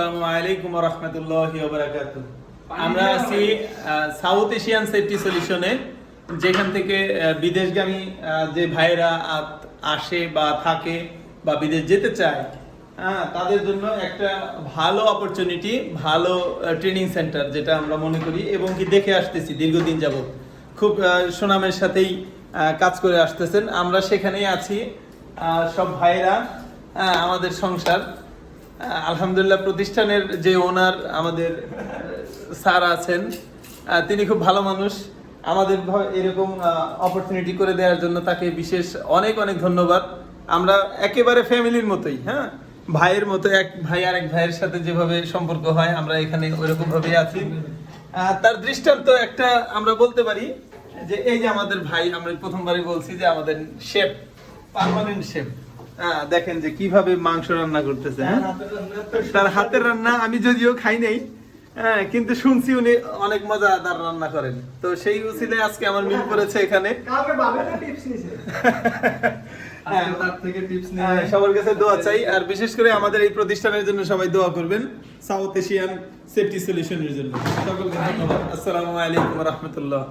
আসসালামু আলাইকুম ওয়া রাহমাতুল্লাহি ওয়া বারাকাতুহু। আমরা আছি সাউথ এশিয়ান সেফটি সলিউশনে, যেখান থেকে বিদেশগামী যে ভাইরা আসে বা থাকে বা বিদেশ যেতে চায়, তাদের জন্য একটা ভালো অপরচুনিটি, ভালো ট্রেনিং সেন্টার যেটা আমরা মনে করি এবং কি দেখে আসতেছি দীর্ঘদিন যাবত খুব সুনামের সাথেই কাজ করে আসতেছেন। আমরা সেখানেই আছি, সব ভাইরা, আমাদের সংসার। আলহামদুলিল্লাহ, প্রতিষ্ঠানের যে ওনার আমাদের স্যার আছেন, তিনি খুব ভালো মানুষ। আমাদের এরকম অপরচুনিটি করে দেওয়ার জন্য তাকে বিশেষ অনেক অনেক ধন্যবাদ। আমরা একেবারে ফ্যামিলির মতোই, ভাইয়ের মতো, এক ভাই আর এক ভাইয়ের সাথে যেভাবে সম্পর্ক হয় আমরা এখানে ওইরকম ভাবে আছি। তার দৃষ্টান্ত একটা আমরা বলতে পারি যে এই যে আমাদের ভাই, আমরা প্রথমবারই বলছি যে আমাদের শেফ, পার্মানেন্ট শেফ, দেখেন যে কিভাবে মাংস রান্না করতেছে। তার হাতের রান্না আমি যদিও খাই নাই, কিন্তু শুনছি উনি অনেক মজাদার রান্না করেন। তো সেই উসিলে আজকে আমার মিল করেছে এখানে। সবার কাছে দোয়া চাই, আর বিশেষ করে আমাদের এই প্রতিষ্ঠানের জন্য সবাই দোয়া করবেন, সাউথ এশিয়ান সেফটি সলিউশনের জন্য। সকলকে ধন্যবাদ। আসসালামু আলাইকুম ওয়া রাহমাতুল্লাহ।